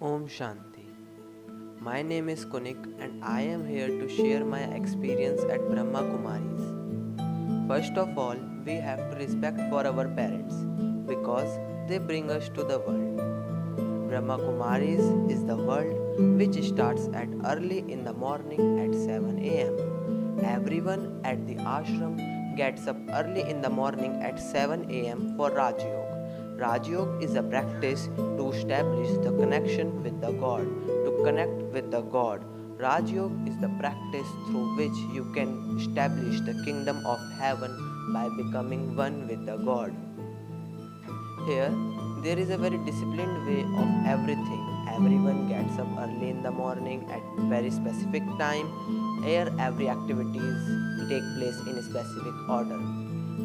Om Shanti. My name is Kunik and I am here to share my experience at Brahma Kumaris. First of all, we have to respect for our parents because they bring us to the world. Brahma Kumaris is the world which starts at early in the morning at 7 am. Everyone at the ashram gets up early in the morning at 7 am for Raj Yoga. Raj Yoga is a practice to establish the connection with the God. To connect with the God, Raj Yoga is the practice through which you can establish the kingdom of heaven by becoming one with the God. Here, there is a very disciplined way of everything. Everyone gets up early in the morning at very specific time. Here, every activities take place in a specific order.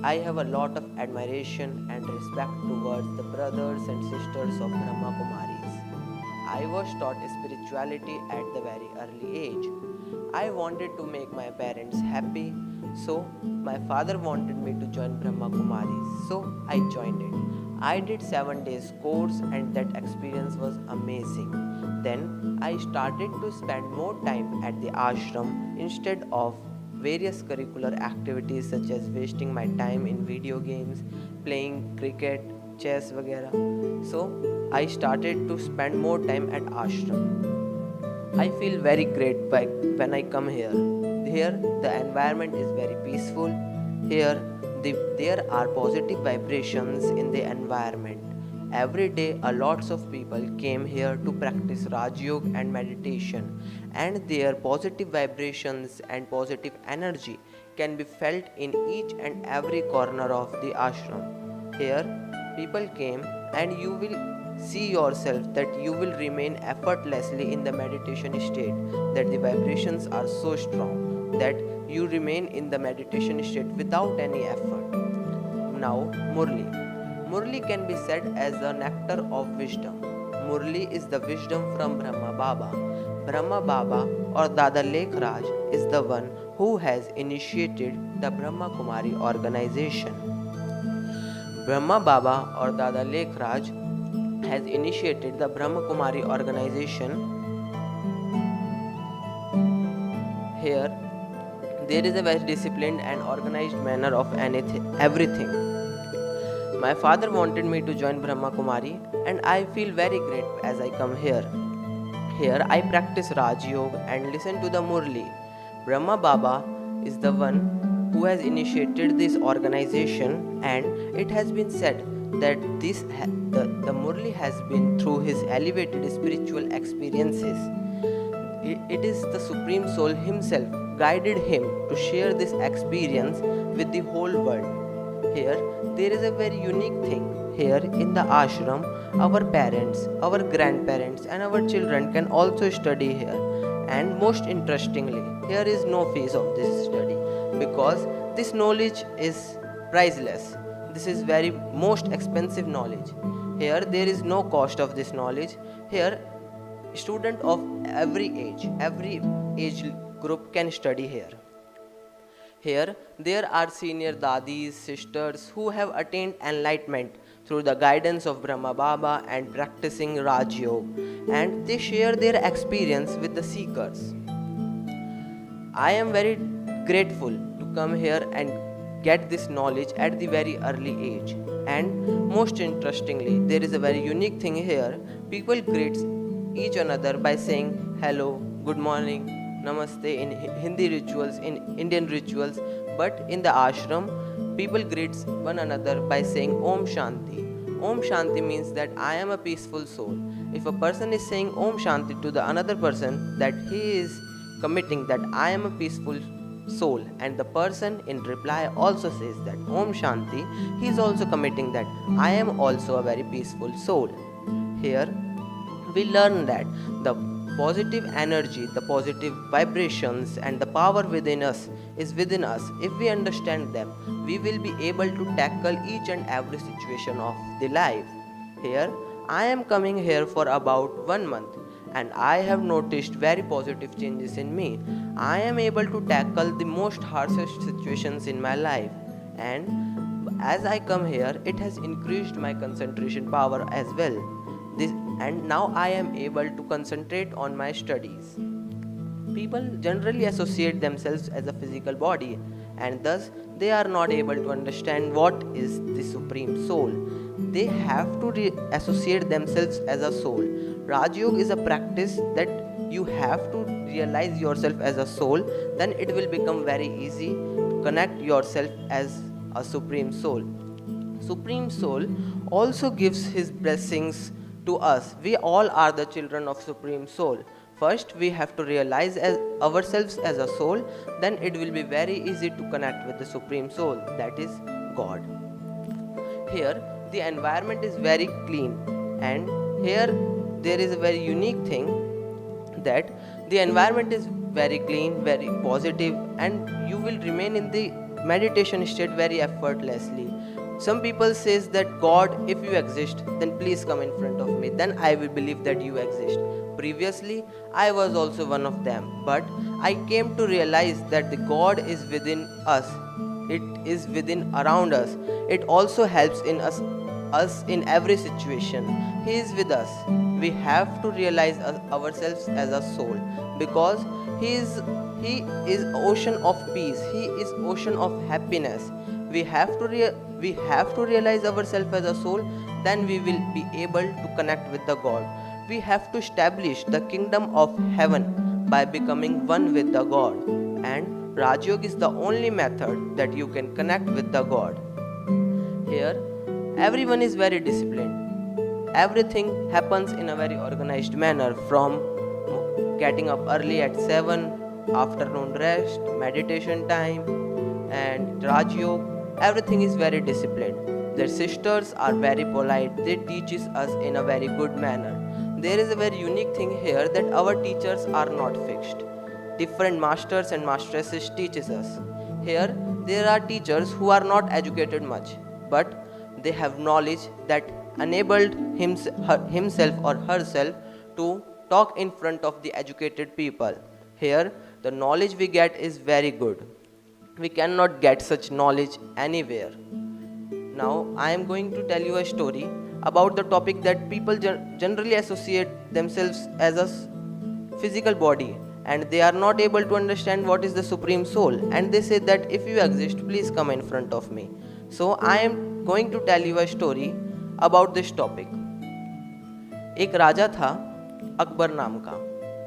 I have a lot of admiration and respect towards the brothers and sisters of Brahma Kumaris. I was taught spirituality at the very early age. I wanted to make my parents happy, so my father wanted me to join Brahma Kumaris, so I joined it. I did 7 days course and that experience was amazing. Then I started to spend more time at the ashram instead of various curricular activities such as wasting my time in video games, playing cricket, chess, वगैरह. So I started to spend more time at ashram. I feel very great when I come here. Here, the environment is very peaceful. Here, there are positive vibrations in the environment. Every day, a lots of people came here to practice Raj Yoga and meditation, and their positive vibrations and positive energy can be felt in each and every corner of the ashram. Here, people came, and you will see yourself that you will remain effortlessly in the meditation state, that the vibrations are so strong that you remain in the meditation state without any effort. Now, Murli. Murli can be said as the nectar of wisdom. Murli is the wisdom from Brahma Baba. Brahma Baba or Dada Lekh Raj is the one who has initiated the Brahma Kumari organization. Brahma Baba or Dada Lekh Raj has initiated the Brahma Kumari organization. Here, there is a very disciplined and organized manner of everything. My father wanted me to join Brahma Kumari, and I feel very great as I come here. Here, I practice Raj Yoga and listen to the Murli. Brahma Baba is the one who has initiated this organization, and it has been said that the Murli has been through his elevated spiritual experiences. It is the Supreme Soul himself guided him to share this experience with the whole world. Here, there is a very unique thing. Here in the ashram, our parents, our grandparents, and our children can also study here. And most interestingly, here is no fees of this study because this knowledge is priceless. This is very most expensive knowledge. Here there is no cost of this knowledge. Here student of every age group can study here. Here there are senior dadis, sisters who have attained enlightenment through the guidance of Brahma Baba and practicing Raj Yoga, and they share their experience with the seekers. I am very grateful to come here and get this knowledge at the very early age. And most interestingly, there is a very unique thing here. People greet each another by saying hello, good morning, namaste in Hindi rituals, in Indian rituals, but in the ashram, people greet one another by saying Om Shanti. Om Shanti means that I am a peaceful soul. If a person is saying Om Shanti to the another person, that he is committing that I am a peaceful soul, and the person in reply also says that Om Shanti, he is also committing that I am also a very peaceful soul. Here we learn that the positive energy, the positive vibrations, and the power within us is within us. If we understand them, we will be able to tackle each and every situation of the life. Here I am coming here for about 1 month, and I have noticed very positive changes in me. I am able to tackle the most harshest situations in my life, and as I come here, it has increased my concentration power as well. and now I am able to concentrate on my studies. People generally associate themselves as a physical body, and thus they are not able to understand what is the supreme soul. They have to associate themselves as a soul. Raj Yoga is a practice that you have to realize yourself as a soul, then it will become very easy to connect yourself as a supreme soul. Supreme soul also gives his blessings to us. We all are the children of supreme soul. First we have to realize ourselves as a soul, then it will be very easy to connect with the supreme soul, that is God. Here the environment is very clean, and here there is a very unique thing that the environment is very clean, very positive, and you will remain in the meditation state very effortlessly. Some people says that God, if you exist, then please come in front of me, then I will believe that you exist. Previously I was also one of them, but I came to realize that the God is within us. It is within around us. It also helps in us in every situation. He is with us. We have to realize ourselves as a soul, because he is ocean of peace. He is ocean of happiness. We have to realize ourselves as a soul, then we will be able to connect with the God. We have to establish the kingdom of heaven by becoming one with the God, and Raj Yoga is the only method that you can connect with the God. Here everyone is very disciplined. Everything happens in a very organized manner, from getting up early at 7, afternoon rest, meditation time, and Raj Yoga. Everything is very disciplined. Their sisters are very polite. They teach us in a very good manner. There is a very unique thing here, that our teachers are not fixed. Different masters and mastresses teaches us. Here there are teachers who are not educated much, but they have knowledge that enabled himself or herself to talk in front of the educated people. Here the knowledge we get is very good. We cannot get such knowledge anywhere. Now I am going to tell you a story about the topic that people generally associate themselves as a physical body, and they are not able to understand what is the supreme soul, and they say that if you exist, please come in front of me. So I am going to tell you a story about this topic. एक राजा था अकबर नाम का.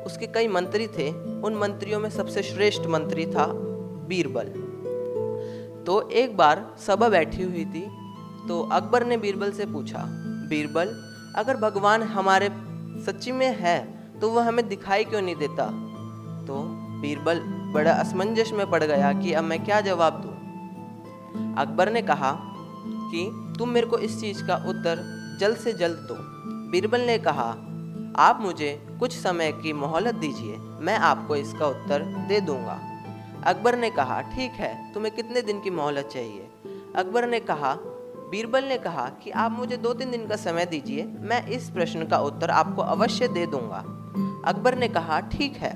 उसके कई मंत्री थे. उन मंत्रियों में सबसे श्रेष्ठ मंत्री था बीरबल. तो एक बार सभा बैठी हुई थी, तो अकबर ने बीरबल से पूछा, बीरबल, अगर भगवान हमारे सच्ची में है तो वह हमें दिखाई क्यों नहीं देता? तो बीरबल बड़ा असमंजस में पड़ गया कि अब मैं क्या जवाब दूं. अकबर ने कहा कि तुम मेरे को इस चीज़ का उत्तर जल्द से जल्द दो. बीरबल ने कहा, आप मुझे कुछ समय की मोहलत दीजिए, मैं आपको इसका उत्तर दे दूंगा. अकबर ने कहा, ठीक है, तुम्हें कितने दिन की मोहलत चाहिए? बीरबल ने कहा कि आप मुझे 2-3 दिन का समय दीजिए, मैं इस प्रश्न का उत्तर आपको अवश्य दे दूंगा. अकबर ने कहा, ठीक है.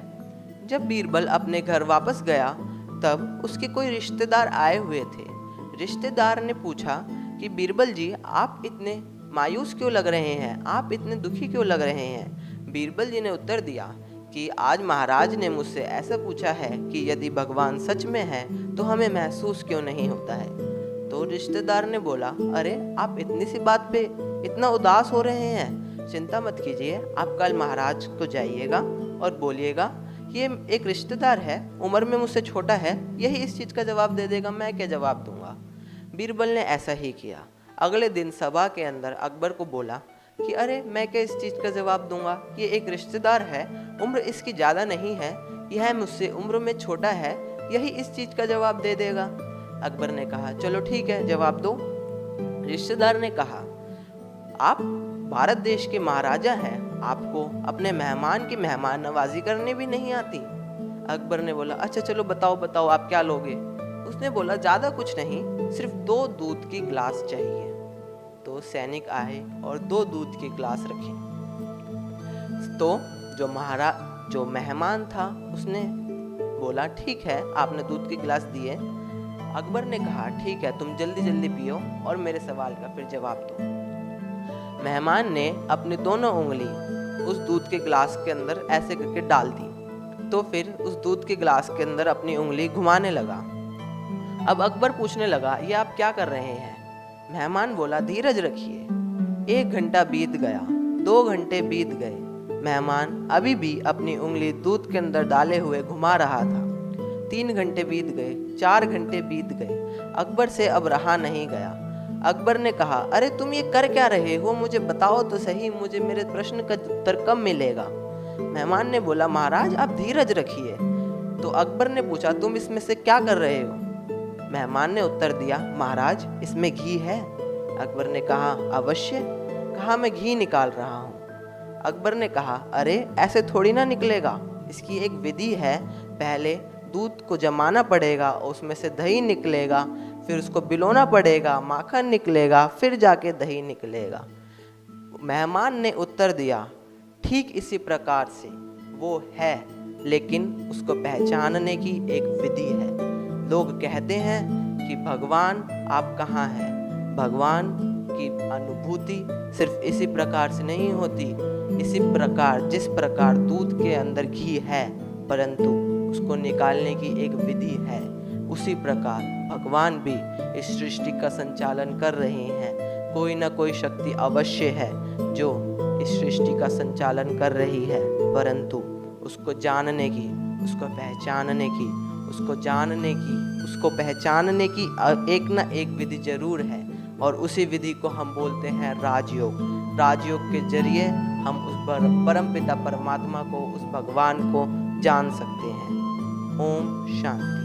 जब बीरबल अपने घर वापस गया, तब उसके कोई रिश्तेदार आए हुए थे. रिश्तेदार ने पूछा कि बीरबल जी, आप इतने मायूस क्यों लग रहे हैं? आप इतने दुखी क्यों लग रहे हैं? बीरबल जी ने उत्तर दिया कि आज महाराज ने मुझसे ऐसा पूछा है कि यदि भगवान सच में है तो हमें महसूस क्यों नहीं होता है. तो रिश्तेदार ने बोला, अरे आप इतनी सी बात पे इतना उदास हो रहे हैं, चिंता मत कीजिए, आप कल महाराज को जाइएगा और बोलिएगा, ये एक रिश्तेदार है, उम्र में मुझसे छोटा है, यही इस चीज़ का जवाब दे देगा, मैं क्या जवाब दूंगा. बीरबल ने ऐसा ही किया. अगले दिन सभा के अंदर अकबर को बोला कि अरे मैं क्या इस चीज़ का जवाब दूंगा, ये एक रिश्तेदार है, उम्र इसकी ज़्यादा नहीं है, यह मुझसे उम्र में छोटा है, यही इस चीज़ का जवाब दे देगा. अकबर ने कहा, चलो ठीक है, जवाब दो. रिश्तेदार ने कहा, आप भारत देश के महाराजा हैं, आपको अपने मेहमान की मेहमान नवाजी करनी भी नहीं आती. अकबर ने बोला, अच्छा चलो बताओ आप क्या लोगे. उसने बोला, ज़्यादा कुछ नहीं, सिर्फ 2 दूध की गिलास चाहिए. तो सैनिक आए और 2 दूध के गिलास रखे. तो जो मेहमान था उसने बोला, ठीक है, आपने दूध के गिलास दिए. अकबर ने कहा, ठीक है, तुम जल्दी जल्दी पियो और मेरे सवाल का फिर जवाब दो. मेहमान ने अपनी दोनों उंगली उस दूध के गिलास के अंदर ऐसे करके डाल दी, तो फिर उस दूध के गिलास के अंदर अपनी उंगली घुमाने लगा। अब अकबर पूछने लगा, ये आप क्या कर रहे हैं? मेहमान बोला, धीरज रखिए। 1 घंटा बीत गया, 2 घंटे बीत गए, मेहमान अभी भी अपनी उंगली दूध के अंदर डाले हुए घुमा रहा था। 3 घंटे बीत गए, 4 घंटे बीत गए, अकबर से अब रहा नहीं गया। अकबर ने कहा, अरे तुम ये कर क्या रहे हो? मुझे बताओ तो सही, मुझे मेरे प्रश्न का उत्तर कब मिलेगा? मेहमान ने बोला, महाराज आप धीरज रखिए। तो अकबर ने पूछा, तुम इसमें से क्या कर रहे हो? मेहमान ने उत्तर दिया, महाराज इसमें घी है। अकबर ने कहा, अवश्य। कहा, मैं घी निकाल रहा हूँ। अकबर ने कहा, अरे ऐसे थोड़ी ना निकलेगा, इसकी एक विधि है। पहले दूध को जमाना पड़ेगा, उसमें से दही निकलेगा, फिर उसको बिलोना पड़ेगा, माखन निकलेगा, फिर जाके दही निकलेगा। मेहमान ने उत्तर दिया, ठीक इसी प्रकार से वो है, लेकिन उसको पहचानने की एक विधि है। लोग कहते हैं कि भगवान आप कहाँ हैं? भगवान की अनुभूति सिर्फ इसी प्रकार से नहीं होती। इसी प्रकार जिस प्रकार दूध के अंदर घी है, परंतु उसको निकालने की एक विधि है, उसी प्रकार भगवान भी इस सृष्टि का संचालन कर रहे हैं। कोई ना कोई शक्ति अवश्य है जो इस सृष्टि का संचालन कर रही है, परंतु उसको जानने की, उसको पहचानने की, उसको जानने की, उसको पहचानने की एक ना एक विधि जरूर है, और उसी विधि को हम बोलते हैं राजयोग। राजयोग के जरिए हम उस परमपिता परमात्मा को, उस भगवान को जान सकते हैं। ओम शांति।